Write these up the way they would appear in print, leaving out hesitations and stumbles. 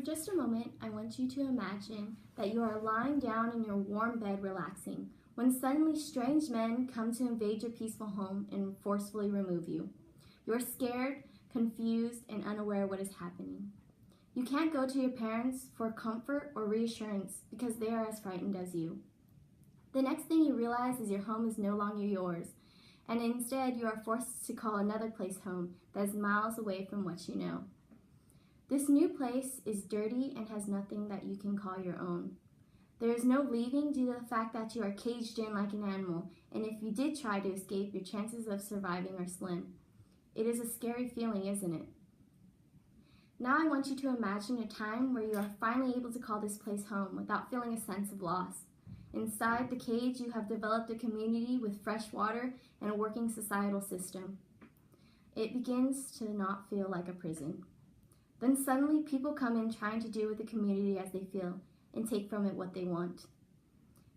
just a moment, I want you to imagine that you are lying down in your warm bed relaxing, when suddenly strange men come to invade your peaceful home and forcefully remove you. You're scared, confused, and unaware what is happening. You can't go to your parents for comfort or reassurance because they are as frightened as you. The next thing you realize is your home is no longer yours, and instead you are forced to call another place home that is miles away from what you know. This new place is dirty and has nothing that you can call your own. There is no leaving due to the fact that you are caged in like an animal, and if you did try to escape, your chances of surviving are slim. It is a scary feeling, isn't it? Now I want you to imagine a time where you are finally able to call this place home without feeling a sense of loss. Inside the cage, you have developed a community with fresh water and a working societal system. It begins to not feel like a prison. Then suddenly people come in trying to do with the community as they feel and take from it what they want.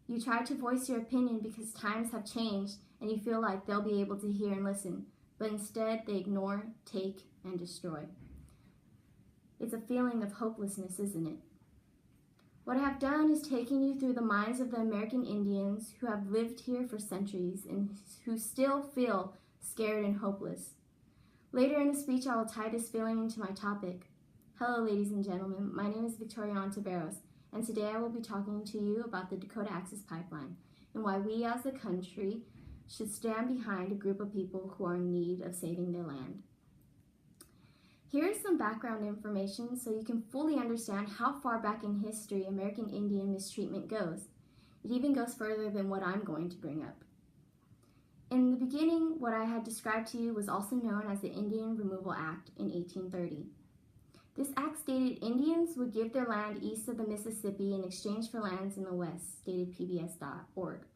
You try to voice your opinion because times have changed and you feel like they'll be able to hear and listen, but instead they ignore, take, and destroy. It's a feeling of hopelessness, isn't it? What I have done is taken you through the minds of the American Indians who have lived here for centuries and who still feel scared and hopeless. Later in the speech, I will tie this feeling into my topic. Hello, ladies and gentlemen. My name is Victoria Ontiveros, and today I will be talking to you about the Dakota Access Pipeline and why we as a country should stand behind a group of people who are in need of saving their land. Here is some background information so you can fully understand how far back in history American Indian mistreatment goes. It even goes further than what I'm going to bring up. In the beginning, what I had described to you was also known as the Indian Removal Act in 1830. This act stated Indians would give their land east of the Mississippi in exchange for lands in the west, stated PBS.org.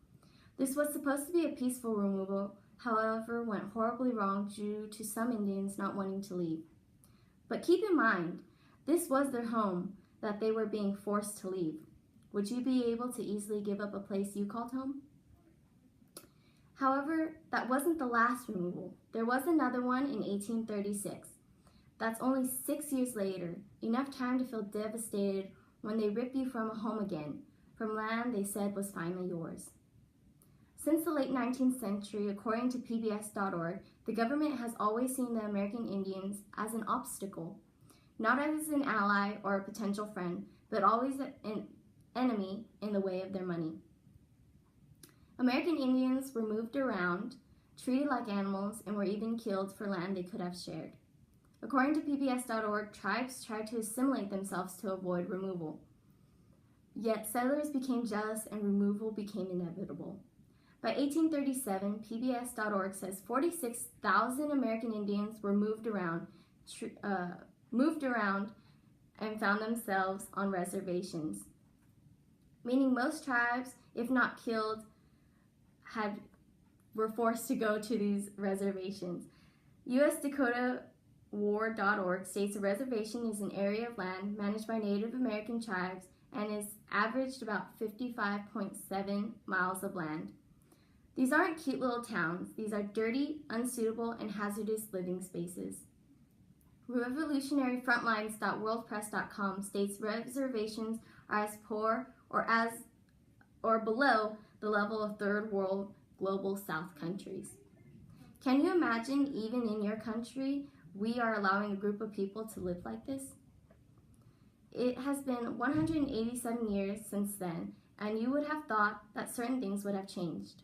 This was supposed to be a peaceful removal, however, went horribly wrong due to some Indians not wanting to leave. But keep in mind, this was their home that they were being forced to leave. Would you be able to easily give up a place you called home? However, that wasn't the last removal. There was another one in 1836. That's only 6 years later, enough time to feel devastated when they rip you from a home again, from land they said was finally yours. Since the late 19th century, according to PBS.org, the government has always seen the American Indians as an obstacle, not as an ally or a potential friend, but always an enemy in the way of their money. American Indians were moved around, treated like animals, and were even killed for land they could have shared. According to PBS.org, tribes tried to assimilate themselves to avoid removal. Yet settlers became jealous and removal became inevitable. By 1837, PBS.org says 46,000 American Indians were moved around and found themselves on reservations, meaning most tribes, if not killed, were forced to go to these reservations. U.S. Dakota War.org states a reservation is an area of land managed by Native American tribes and is averaged about 55.7 miles of land. These aren't cute little towns. These are dirty, unsuitable, and hazardous living spaces. Revolutionary Frontlines.worldpress.com states reservations are as poor or below the level of third world global south countries. Can you imagine even in your country we are allowing a group of people to live like this? It has been 187 years since then, and you would have thought that certain things would have changed.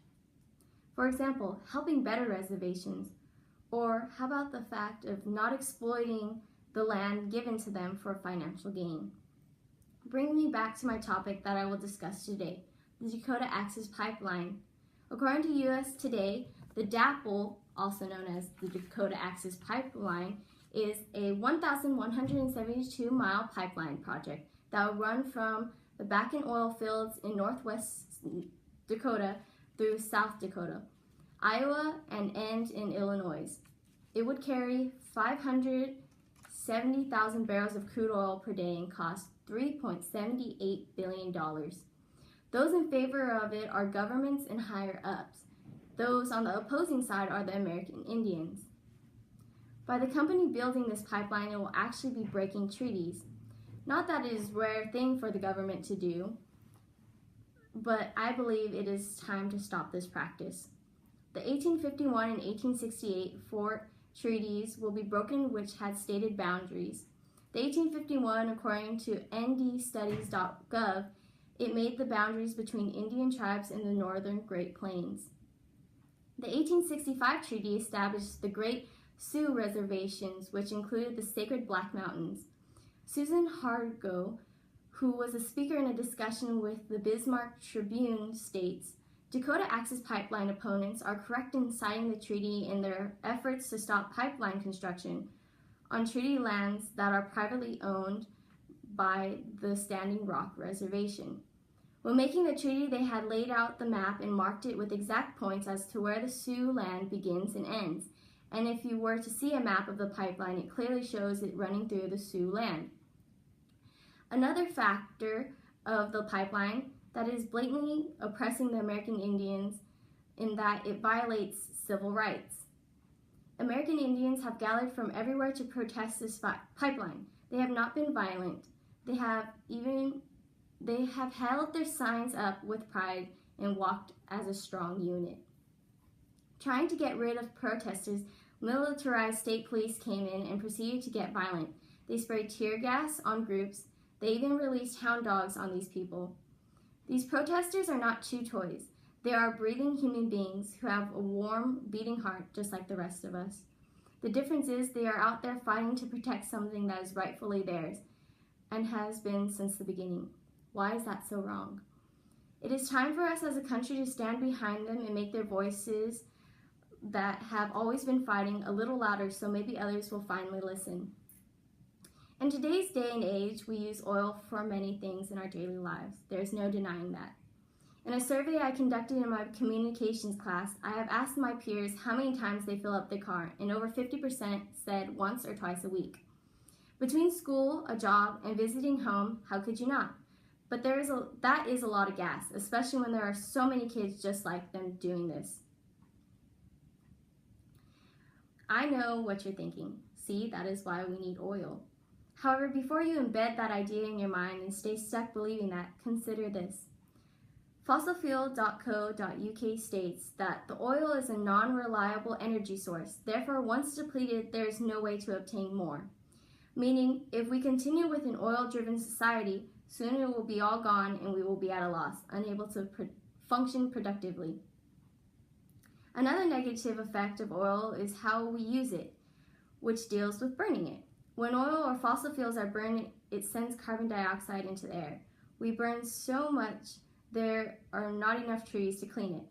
For example, helping better reservations, or how about the fact of not exploiting the land given to them for financial gain? Bring me back to my topic that I will discuss today, the Dakota Access Pipeline. According to U.S. Today, the DAPL, also known as the Dakota Access Pipeline, is a 1,172-mile pipeline project that will run from the Bakken oil fields in northwest Dakota through South Dakota, Iowa, and end in Illinois. It would carry 570,000 barrels of crude oil per day and cost $3.78 billion. Those in favor of it are governments and higher-ups. Those on the opposing side are the American Indians. By the company building this pipeline, it will actually be breaking treaties. Not that it is a rare thing for the government to do, but I believe it is time to stop this practice. The 1851 and 1868 four treaties will be broken which had stated boundaries. The 1851, according to ndstudies.gov, it made the boundaries between Indian tribes in the northern Great Plains. The 1865 treaty established the Great Sioux reservations, which included the sacred Black Mountains. Susan Hargo, who was a speaker in a discussion with the Bismarck Tribune, states, Dakota Access Pipeline opponents are correct in citing the treaty in their efforts to stop pipeline construction on treaty lands that are privately owned by the Standing Rock Reservation. When making the treaty, they had laid out the map and marked it with exact points as to where the Sioux land begins and ends. And if you were to see a map of the pipeline, it clearly shows it running through the Sioux land. Another factor of the pipeline that is blatantly oppressing the American Indians in that it violates civil rights. American Indians have gathered from everywhere to protest this pipeline. They have not been violent. They have held their signs up with pride and walked as a strong unit. Trying to get rid of protesters, militarized state police came in and proceeded to get violent. They sprayed tear gas on groups. They even released hound dogs on these people. These protesters are not chew toys. They are breathing human beings who have a warm, beating heart just like the rest of us. The difference is they are out there fighting to protect something that is rightfully theirs and has been since the beginning. Why is that so wrong? It is time for us as a country to stand behind them and make their voices that have always been fighting a little louder so maybe others will finally listen. In today's day and age, we use oil for many things in our daily lives. There's no denying that. In a survey I conducted in my communications class, I have asked my peers how many times they fill up their car, and over 50% said once or twice a week. Between school, a job, and visiting home, how could you not? But that is a lot of gas, especially when there are so many kids just like them doing this. I know what you're thinking. See, that is why we need oil. However, before you embed that idea in your mind and stay stuck believing that, consider this. Fossilfuel.co.uk states that the oil is a non-reliable energy source. Therefore, once depleted, there is no way to obtain more. Meaning, if we continue with an oil-driven society, soon it will be all gone and we will be at a loss, unable to function productively. Another negative effect of oil is how we use it, which deals with burning it. When oil or fossil fuels are burned, it sends carbon dioxide into the air. We burn so much, there are not enough trees to clean it.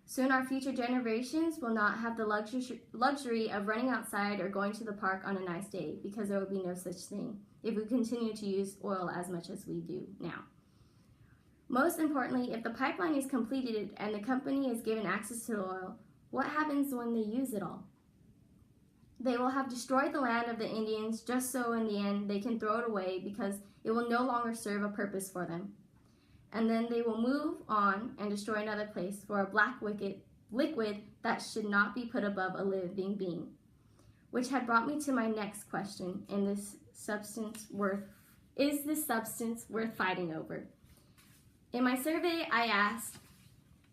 Soon our future generations will not have the luxury of running outside or going to the park on a nice day because there will be no such thing if we continue to use oil as much as we do now. Most importantly, if the pipeline is completed and the company is given access to the oil, what happens when they use it all? They will have destroyed the land of the Indians just so in the end they can throw it away because it will no longer serve a purpose for them. And then they will move on and destroy another place for a black liquid that should not be put above a living being. Which had brought me to my next question, is this substance worth fighting over? In my survey, I asked,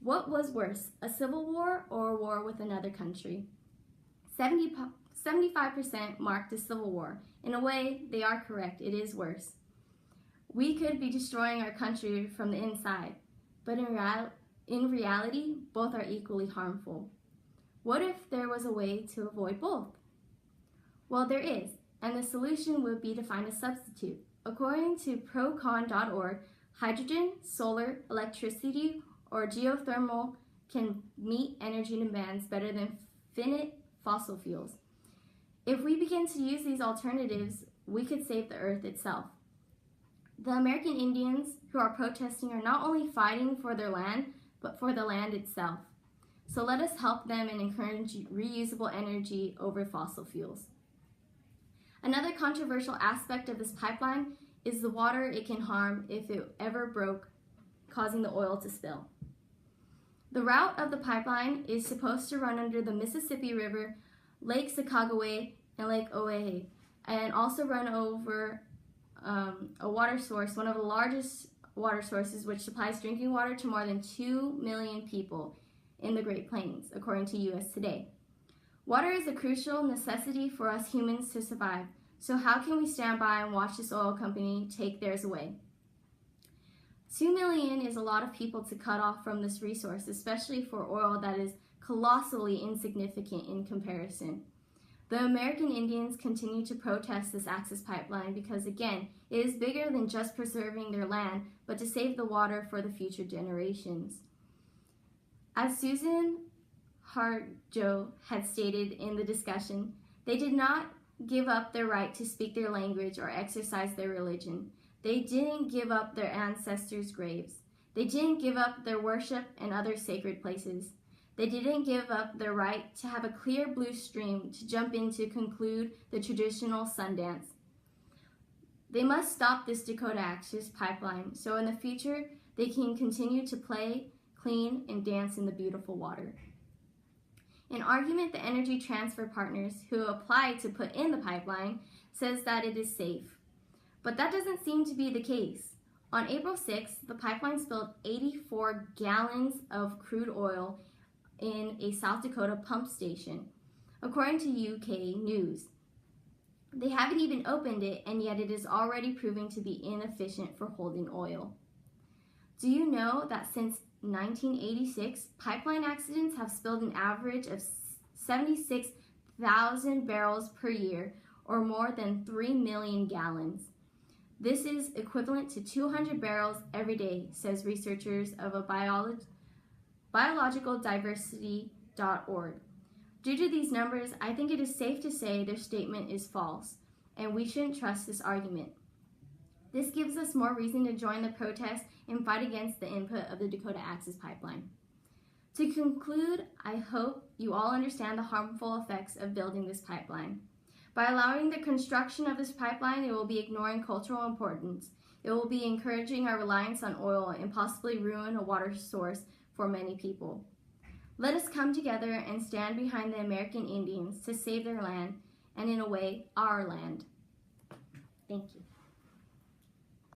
what was worse, a civil war or a war with another country? 75% marked the Civil War. In a way, they are correct. It is worse. We could be destroying our country from the inside, but in reality, both are equally harmful. What if there was a way to avoid both? Well, there is, and the solution would be to find a substitute. According to procon.org, hydrogen, solar, electricity, or geothermal can meet energy demands better than finite fossil fuels. If we begin to use these alternatives, we could save the earth itself. The American Indians who are protesting are not only fighting for their land, but for the land itself. So let us help them and encourage reusable energy over fossil fuels. Another controversial aspect of this pipeline is the water it can harm if it ever broke, causing the oil to spill. The route of the pipeline is supposed to run under the Mississippi River, Lake Sacagaway, and Lake Oahe, and also run over a water source, one of the largest water sources, which supplies drinking water to more than 2 million people in the Great Plains, according to U.S. Today. Water is a crucial necessity for us humans to survive, so how can we stand by and watch this oil company take theirs away? 2 million is a lot of people to cut off from this resource, especially for oil that is colossally insignificant in comparison. The American Indians continue to protest this access pipeline because, again, it is bigger than just preserving their land, but to save the water for the future generations. As Susan Harjo had stated in the discussion, they did not give up their right to speak their language or exercise their religion. They didn't give up their ancestors' graves. They didn't give up their worship and other sacred places. They didn't give up their right to have a clear blue stream to jump in to conclude the traditional Sundance. They must stop this Dakota Access Pipeline so in the future they can continue to play, clean, and dance in the beautiful water. An argument the Energy Transfer Partners who applied to put in the pipeline says that it is safe. But that doesn't seem to be the case. On April 6th, the pipeline spilled 84 gallons of crude oil in a South Dakota pump station, according to UK News. They haven't even opened it, and yet it is already proving to be inefficient for holding oil. Do you know that since 1986, pipeline accidents have spilled an average of 76,000 barrels per year, or more than 3 million gallons? This is equivalent to 200 barrels every day, says researchers of a biologicaldiversity.org. Due to these numbers, I think it is safe to say their statement is false, and we shouldn't trust this argument. This gives us more reason to join the protest and fight against the input of the Dakota Access Pipeline. To conclude, I hope you all understand the harmful effects of building this pipeline. By allowing the construction of this pipeline, it will be ignoring cultural importance. It will be encouraging our reliance on oil and possibly ruin a water source for many people. Let us come together and stand behind the American Indians to save their land, and in a way, our land. Thank you.